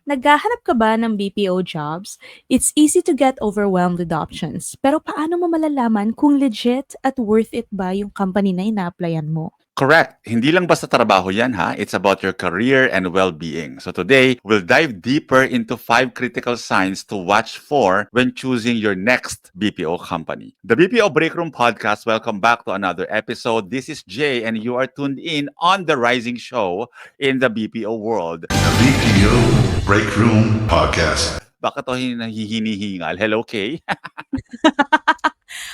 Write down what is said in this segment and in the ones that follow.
Naghahanap ka ba ng BPO jobs? It's easy to get overwhelmed with options. Pero paano mo malalaman kung legit at worth it ba yung company na ina-applyan mo? Correct. Hindi lang basta trabaho yan ha. It's about your career and well-being. So today, we'll dive deeper into 5 critical signs to watch for when choosing your next BPO company. The BPO Break Room Podcast, welcome back to another episode. This is Jay and you are tuned in on the rising show in the BPO world. BPO Break Room Podcast. Bakit to hinihingal? Hello, Kay?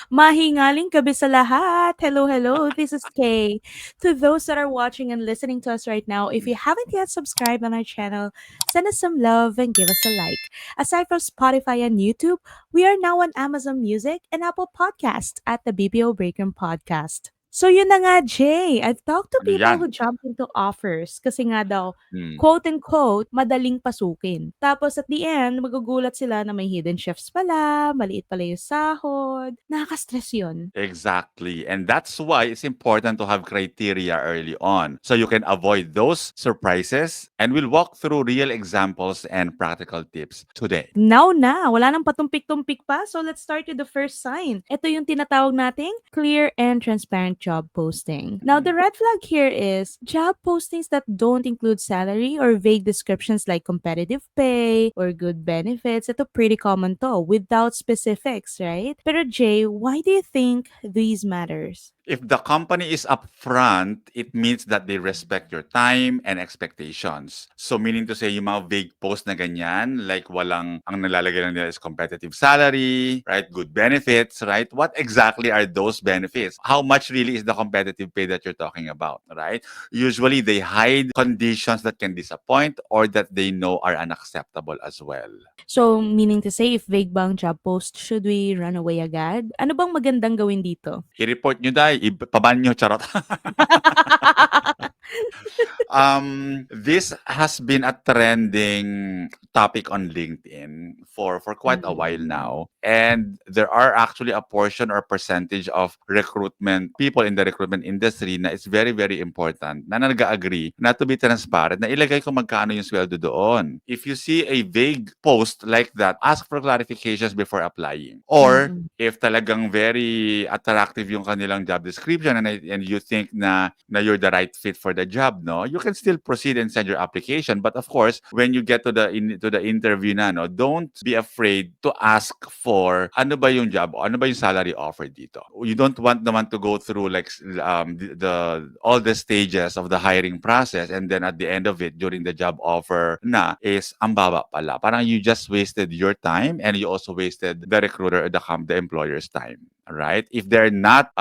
Mahingaling gabi sa lahat! Hello, hello! This is Kay. To those that are watching and listening to us right now, if you haven't yet subscribed on our channel, send us some love and give us a like. Aside from Spotify and YouTube, we are now on Amazon Music and Apple Podcast at the BPO Breakroom Podcast. So yun na nga, Jay. I've talked to Ano people who yan? jump into offers kasi nga daw, Hmm. quote unquote, madaling pasukin. Tapos at the end, magugulat sila na may hidden shifts pala, maliit pala yung sahod. Nakaka-stress yun. Exactly. And that's why it's important to have criteria early on so you can avoid those surprises. And we'll walk through real examples and practical tips today. Now na, wala nang patumpik-tumpik pa. So let's start with the first sign. Ito yung tinatawag nating clear and transparent job posting. Now the red flag here is job postings that don't include salary or vague descriptions like competitive pay or good benefits. Ito pretty common to without specifics, right? Pero Jay, why do you think these matters? If the company is upfront, it means that they respect your time and expectations. So meaning to say, yung mga vague post na ganyan, like ang nalalagay lang nila is competitive salary, right? Good benefits, right? What exactly are those benefits? How much really is the competitive pay that you're talking about, right? Usually they hide conditions that can disappoint or that they know are unacceptable as well. So, meaning to say, if vague bang job post, should we run away agad? Ano bang magandang gawin dito? I-report nyo dahil, ipaban nyo, charot. This has been a trending topic on LinkedIn for quite a while now. And there are actually a portion or percentage of recruitment people in the recruitment industry na it's very, very important na nag-agree na to be transparent na ilagay ko magkano yung sweldo doon. If you see a vague post like that, ask for clarifications before applying. Or Mm. if talagang very attractive yung kanilang job description and you think na you're the right fit for the job, no, you can still proceed and send your application. But of course, when you get to the interview na, no, don't be afraid to ask for ano ba yung job, ano ba yung salary offer dito. You don't want naman to go through like the all the stages of the hiring process and then at the end of it during the job offer na is ang baba pala. Parang you just wasted your time and you also wasted the recruiter or the employer's time. Right? If they're not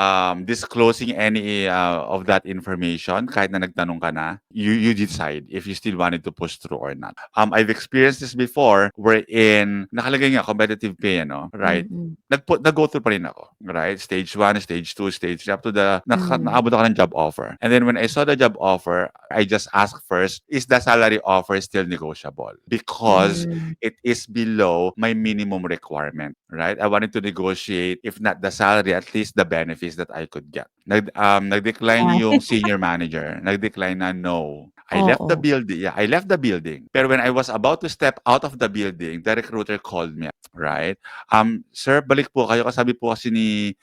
disclosing any of that information, kahit na nagtanong ka na, you decide if you still wanted to push through or not. I've experienced this before wherein nakalagay nga competitive pay, ano, right? Mm. Nag-go through pa rin ako, right? Stage 1, stage 2, stage 3, up to Mm. naabot ako ng job offer. And then when I saw the job offer, I just asked first, is the salary offer still negotiable? Because Mm. it is below my minimum requirement, right? I wanted to negotiate, if not the salary, at least the benefits that I could get. Nag-decline Ah, yung senior manager. Nag-decline na no. I left the oo. building. Yeah, I left the building. Pero when I was about to step out of the building, the recruiter called me, right? Sir, balik po kayo. Kasabi po kasi ni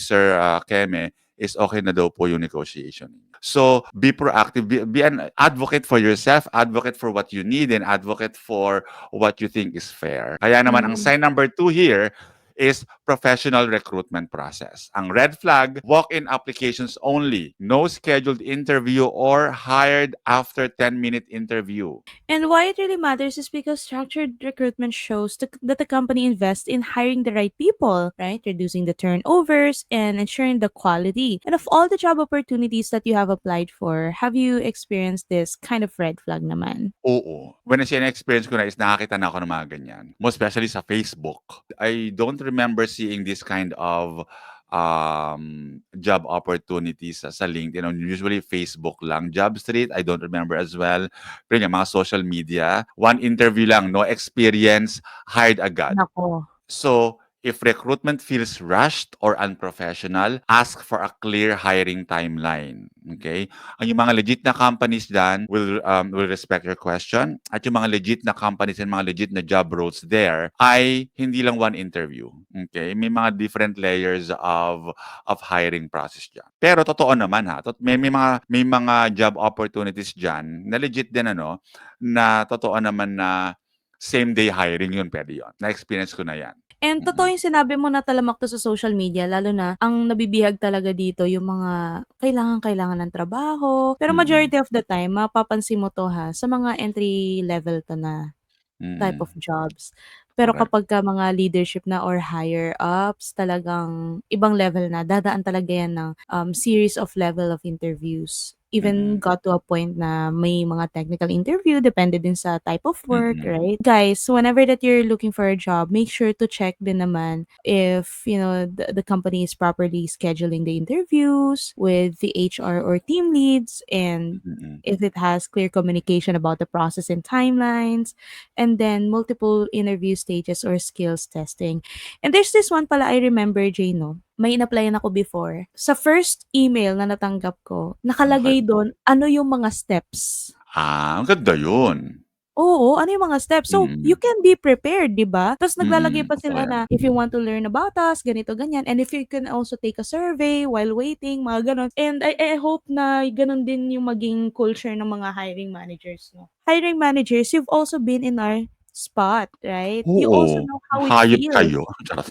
Sir Keme, is okay na daw po yung negotiation. So, be proactive. Be an advocate for yourself, advocate for what you need, and advocate for what you think is fair. Kaya naman, ang Mm. sign number 2 here is professional recruitment process. Ang red flag, walk-in applications only. No scheduled interview or hired after 10-minute interview. And why it really matters is because structured recruitment shows that the company invests in hiring the right people, right? Reducing the turnovers and ensuring the quality. And of all the job opportunities that you have applied for, have you experienced this kind of red flag naman? Oo. When siya na-experience ko na is nakakita na ako ng mga ganyan. Most especially sa Facebook. I don't remember seeing this kind of job opportunities sa LinkedIn. Usually Facebook lang. JobStreet, I don't remember as well. Pero yung mga social media, one interview lang, no experience, hired agad. Nako. So, If recruitment feels rushed or unprofessional, ask for a clear hiring timeline. Okay? Ang yung mga legit na companies dyan will respect your question. At yung mga legit na companies and mga legit na job roles there ay hindi lang one interview. Okay? May mga different layers of hiring process dyan. Pero totoo naman ha, may mga job opportunities dyan na legit din na totoo naman na same day hiring yun, pwede yun. Na-experience ko na yan. And totoo yung sinabi mo na talamak to sa social media, lalo na ang nabibihag talaga dito yung mga kailangan ng trabaho. Pero Mm. majority of the time, mapapansin mo to ha, sa mga entry level to na type of Mm. jobs. Pero Correct. kapagka mga leadership na or higher ups, talagang ibang level na. Dadaan talaga yan ng series of level of interviews. Even Mm. got to a point na may mga technical interview, depende din sa type of work, Mm. right? Guys, whenever that you're looking for a job, make sure to check din naman if, the company is properly scheduling the interviews with the HR or team leads, and Mm. if it has clear communication about the process and timelines, and then multiple interview stages or skills testing. And there's this one pala I remember, Jay, no? May in-applyan ako before. Sa first email na natanggap ko, nakalagay doon ano yung mga steps. Ang ganda yun. Oo, ano yung mga steps. So, you Mm. can be prepared, 'di ba? Tapos naglalagay pa Totoo sila yan. na if you want to learn about us, ganito, ganyan. And if you can also take a survey while waiting, mga ganon. And I hope na ganon din yung maging culture ng mga hiring managers, no? Hiring managers, you've also been in our spot, right? You also Oo, know how it hayop feels. kayo. Charot.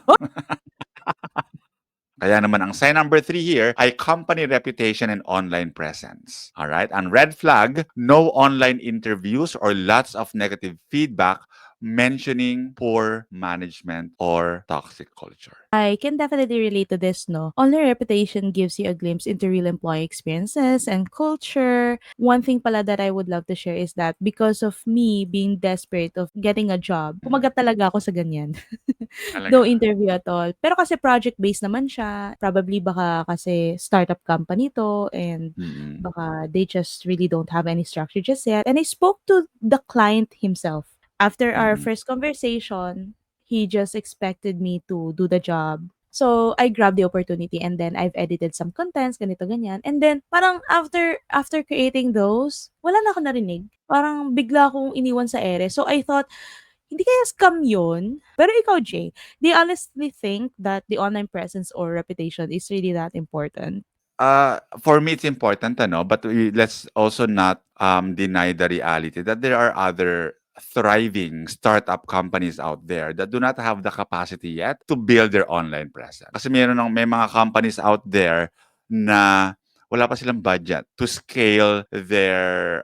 Kaya naman ang sign number 3 here ay company reputation and online presence. Alright? Ang red flag, no online interviews or lots of negative feedback mentioning poor management or toxic culture. I can definitely relate to this, no? Online reputation gives you a glimpse into real employee experiences and culture. One thing pala that I would love to share is that because of me being desperate of getting a job, kumagat talaga ako sa ganyan. No Talaga. interview at all. Pero kasi project-based naman siya. Probably baka kasi startup company to, and Mm. baka they just really don't have any structure just yet. And I spoke to the client himself. After our Mm. first conversation, he just expected me to do the job. So, I grabbed the opportunity, and then I've edited some contents, ganito, ganyan. And then, parang after creating those, wala na ako narinig. Parang bigla akong iniwan sa ere. So, I thought, hindi kaya scam yun? Pero ikaw, Jay, do you honestly think that the online presence or reputation is really that important? For me, it's important, but let's also not deny the reality that there are other thriving startup companies out there that do not have the capacity yet to build their online presence. Kasi may mga companies out there na wala pa silang budget to scale their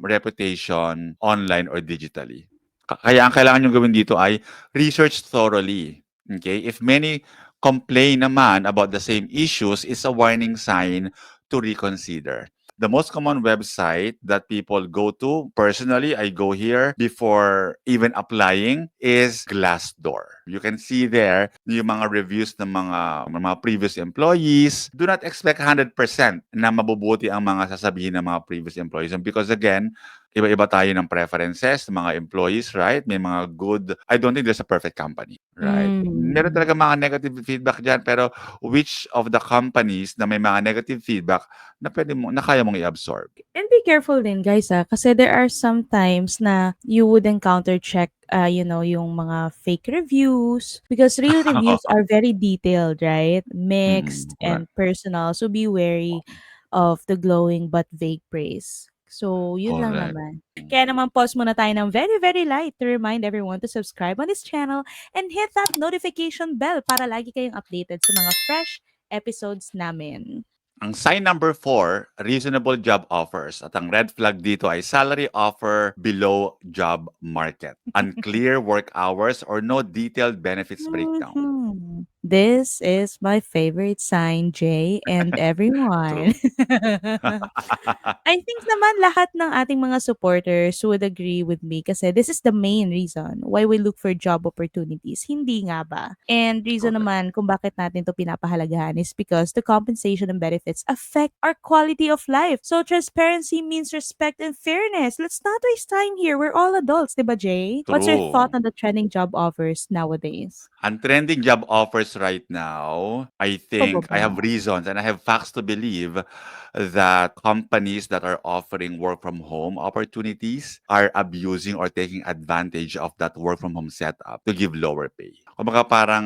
reputation online or digitally. Kaya ang kailangan nyo gawin dito ay research thoroughly. Okay? If many complain naman about the same issues is a warning sign to reconsider. The most common website that people go to, personally, I go here before even applying, is Glassdoor. You can see there yung mga reviews ng mga previous employees. Do not expect 100% na mabubuti ang mga sasabihin ng mga previous employees. Because again, iba-iba tayo ng preferences ng mga employees, right? May mga good, I don't think there's a perfect company, right? Meron talaga mga negative feedback dyan, pero which of the companies na may mga negative feedback na kaya mong i-absorb? And be careful din, guys, kasi there are some times na you would encounter yung mga fake reviews, because real reviews are very detailed, right? Mixed Correct. and personal. So be wary of the glowing but vague praise. So, yun lang Correct. naman. Kaya naman pause muna tayo ng very, very light to remind everyone to subscribe on this channel and hit that notification bell para lagi kayong updated sa mga fresh episodes namin. Ang sign number 4, reasonable job offers. At ang red flag dito ay salary offer below job market. Unclear work hours or no detailed benefits breakdown. This is my favorite sign, Jay, and everyone. True. I think naman lahat ng ating mga supporters would agree with me kasi this is the main reason why we look for job opportunities. Hindi nga ba? And reason Correct. naman kung bakit natin to pinapahalagahan is because the compensation and benefits affect our quality of life. So transparency means respect and fairness. Let's not waste time here. We're all adults, diba, Jay? What's your thought True. on the trending job offers nowadays? Ang trending job offers right now, I Ikaw ba think I ba? have reasons and I have facts to believe that companies that are offering work from home opportunities are abusing or taking advantage of that work from home setup to give lower pay. Kumbaga parang,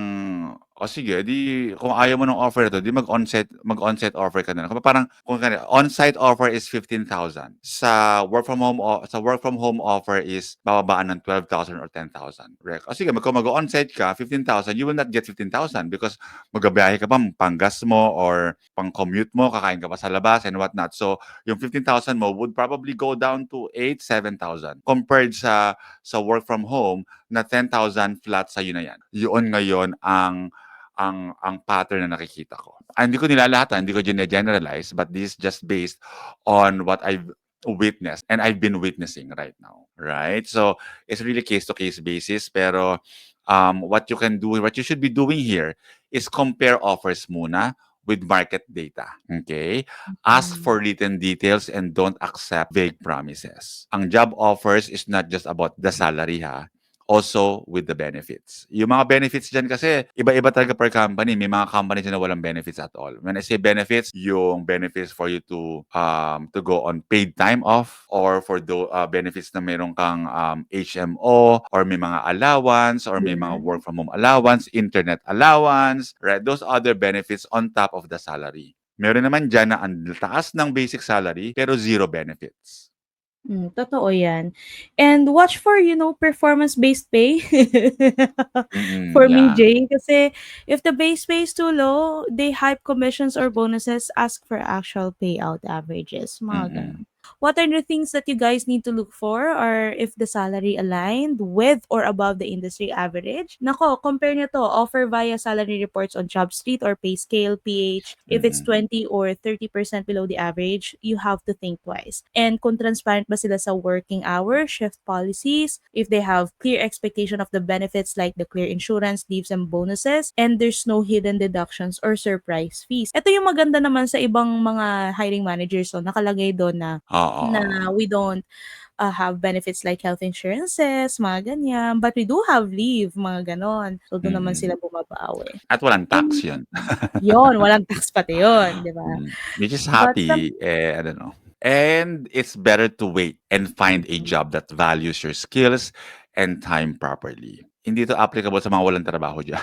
o sige, di kung ayaw mo ng offer na to, di mag-onsite offer ka na lang. Kumbaga parang kung on-site offer is 15,000. Sa work from home offer is bababaan ng 12,000 or 10,000. Correct? O sige, kung mag-onsite ka, 15,000, you will not get 15,000 because magabiyahe ka pa, panggas mo or pang-commute mo, kakain ka pa sa labas and whatnot. So, yung 15,000 mo would probably go down to 8, 7,000 compared sa work from home na 10,000 flat sa'yo na yan. Yun ngayon ang pattern na nakikita ko. Hindi ko nilalahatan, hindi ko generalize, but this is just based on what I've witnessed and I've been witnessing right now, right? So it's really case to case basis, pero what you should be doing here is compare offers muna with market data. Okay? Ask Mm. for written details and don't accept vague promises. Ang job offers is not just about the salary ha. Also with the benefits. Yung mga benefits dyan kasi, iba-iba talaga per company. May mga companies na walang benefits at all. When I say benefits, yung benefits for you to go on paid time off or for the benefits na meron kang HMO or may mga allowance or may mga Yeah. work from home allowance, internet allowance, right? Those other benefits on top of the salary. Meron naman dyan na ang taas ng basic salary pero zero benefits. Totoo 'yan. And watch for, performance-based pay. For me, Yeah. Jay, kasi if the base pay is too low, they hype commissions or bonuses, ask for actual payout averages, mga Mm-mm. gano'n. What are the things that you guys need to look for or if the salary aligned with or above the industry average? Nako, compare nyo 'to, offer via salary reports on JobStreet or PayScale, PH. If it's Mm-mm. 20 or 30% below the average, you have to think twice. And kung transparent ba sila sa working hours, shift policies, if they have clear expectation of the benefits like the clear insurance, leaves and bonuses, and there's no hidden deductions or surprise fees. Ito yung maganda naman sa ibang mga hiring managers, so nakalagay doon na Oo. we don't have benefits like health insurances, mga ganyan. But we do have leave, mga ganon. So, doon naman Mm. sila bumabawi. At walang tax And 'yun. yun, walang tax pati yun, di ba? Which is But some, happy, I don't know. And it's better to wait and find a job that values your skills and time properly. Hindi 'to applicable sa mga walang trabaho diyan.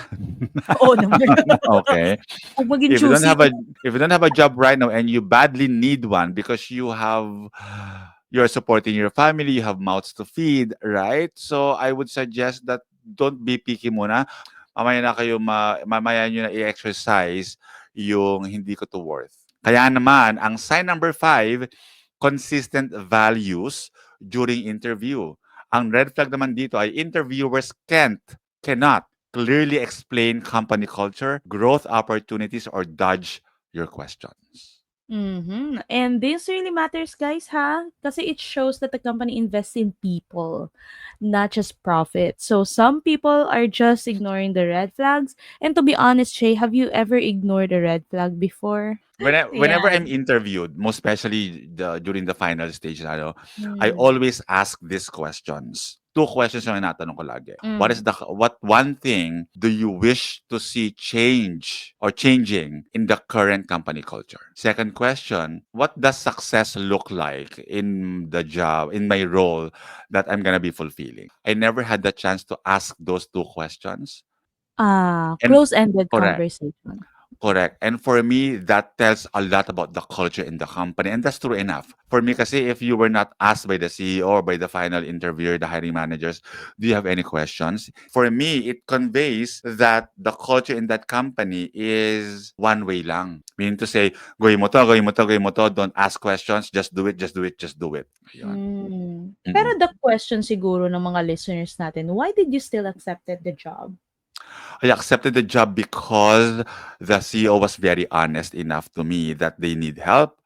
oo naman. Okay? Huwag maging If you don't choosy. have a if you don't have a job right now and you badly need one because you're supporting your family, you have mouths to feed, right? So I would suggest that don't be picky muna. Mamaya niyo na i-exercise yung hindi ko to worth. Kaya naman, ang sign number 5, consistent values during interview. Ang red flag naman dito ay interviewers cannot clearly explain company culture, growth opportunities, or dodge your questions. And this really matters, guys, ha? Kasi it shows that the company invests in people, not just profit. So some people are just ignoring the red flags. And to be honest, Shay, have you ever ignored a red flag before? Whenever Yeah. I'm interviewed, most especially during the final stage, I Mm. always ask these questions. Two questions yung tinatanong ko lagi. Mm. What one thing do you wish to see change or changing in the current company culture? Second question, what does success look like in the job, in my role that I'm gonna be fulfilling? I never had the chance to ask those two questions. And Close-ended correct. conversation. Correct. And for me, that tells a lot about the culture in the company. And that's true enough. For me, kasi if you were not asked by the CEO or by the final interviewer, the hiring managers, do you have any questions? For me, it conveys that the culture in that company is one way lang. Meaning to say, gawin mo to, gawin mo to, gawin mo to, don't ask questions, just do it, just do it, just do it. Ayun. Pero Mm-mm. the question siguro ng mga listeners natin, why did you still accepted the job? I accepted the job because the CEO was very honest enough to me that they need help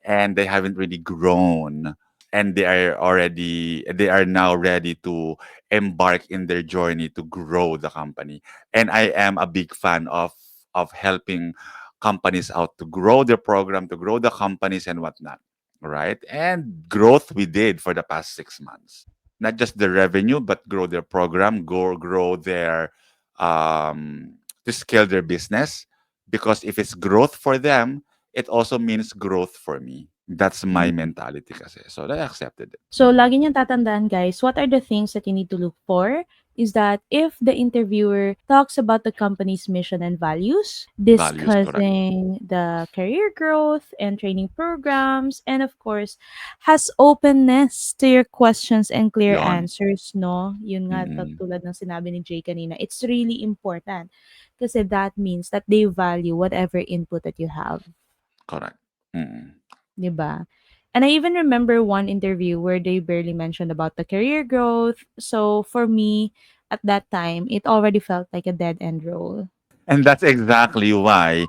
and they haven't really grown, and they are now ready to embark in their journey to grow the company. And I am a big fan of helping companies out to grow their program, to grow the companies and whatnot, right? And growth we did for the past 6 months, not just the revenue but grow their program, grow their to scale their business, because if it's growth for them, it also means growth for me. That's my mentality kasi. So I accepted it. So, lagi niyang tatandaan, guys, what are the things that you need to look for is that if the interviewer talks about the company's mission and values, Values, correct. discussing the career growth and training programs, and of course, has openness to your questions and clear Yon. answers, no? Yun nga, Mm-mm. tulad ng sinabi ni Jay kanina, it's really important kasi that means that they value whatever input that you have. Correct. Mm-mm. 'Di ba? And I even remember one interview where they barely mentioned about the career growth. So for me, at that time, it already felt like a dead end role. And that's exactly why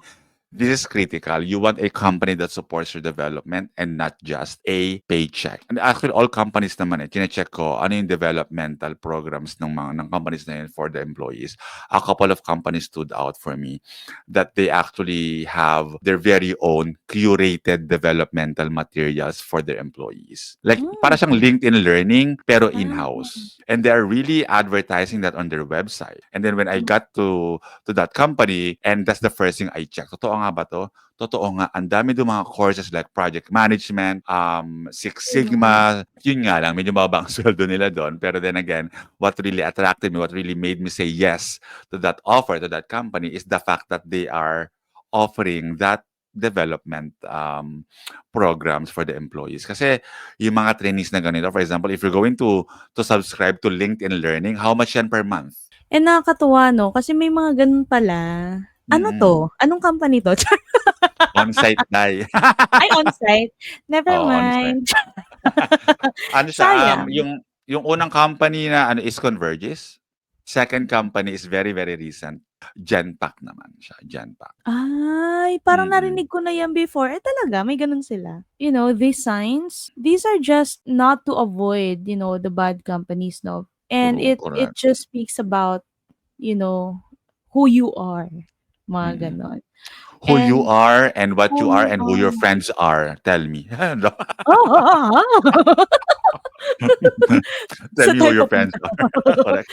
this is critical. You want a company that supports your development and not just a paycheck. And actually, all companies naman chine-check ko ano yung developmental programs ng companies na yun for the employees. A couple of companies stood out for me that they actually have their very own curated developmental materials for their employees. Like, para siyang LinkedIn Learning, pero in-house. And they are really advertising that on their website. And then when I got to that company, and that's the first thing I checked. Totoo nga ba to? Totoo nga, ang dami doon mga courses like project management, Six Sigma. Yun nga lang, medyo mababa ang sweldo nila doon. Pero then again, what really attracted me, what really made me say yes to that offer, to that company, is the fact that they are offering that development programs for the employees. Kasi yung mga trainees na ganito, for example, if you're going to subscribe to LinkedIn Learning, how much yan per month? And nakakatuwa, no? Kasi may mga ganun pala. Ano Mm. to? Anong company to? On-site dai. Ay, on-site? Never Oo, on-site. mind. Ano siya, Sayang. yung unang company na ano is Convergys. Second company is very, very recent. Genpact naman siya, Genpact. Ay, parang Mm-mm. narinig ko na yan before. Eh, talaga, may ganun sila. You know, these signs, these are just not to avoid, the bad companies, no? And True, it correct. just speaks about, who you are. Mga Mm-mm. ganon. Who you And are and what who you are you and who your are. friends are. Tell me. Tell Sa me who type your of friends are. Correct.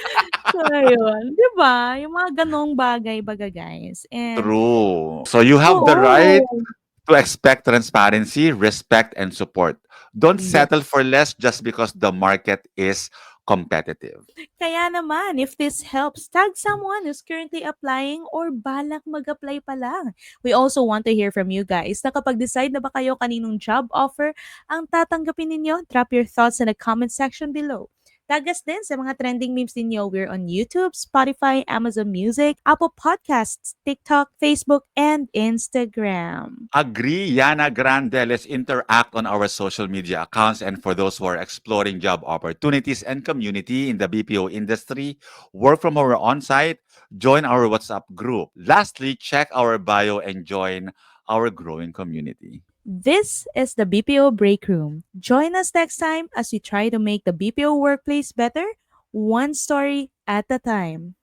So, ayun. 'Di ba? Yung mga ganong bagay baga, guys. And, True. So you have the right oo. to expect transparency, respect, and support. Don't Yes. settle for less just because the market is competitive. Kaya naman, if this helps, tag someone who's currently applying or balak mag-apply pa lang. We also want to hear from you guys. Nakapag-decide na ba kayo kaninong job offer ang tatanggapin ninyo? Drop your thoughts in the comment section below. Tag us din sa mga trending memes ninyo. We're on YouTube, Spotify, Amazon Music, Apple Podcasts, TikTok, Facebook, and Instagram. Agree, Yana Grande. Let's interact on our social media accounts. And for those who are exploring job opportunities and community in the BPO industry, work from our on-site, join our WhatsApp group. Lastly, check our bio and join our growing community. This is the BPO Break Room. Join us next time as we try to make the BPO workplace better, one story at a time.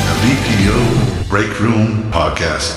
The BPO Break Room Podcast.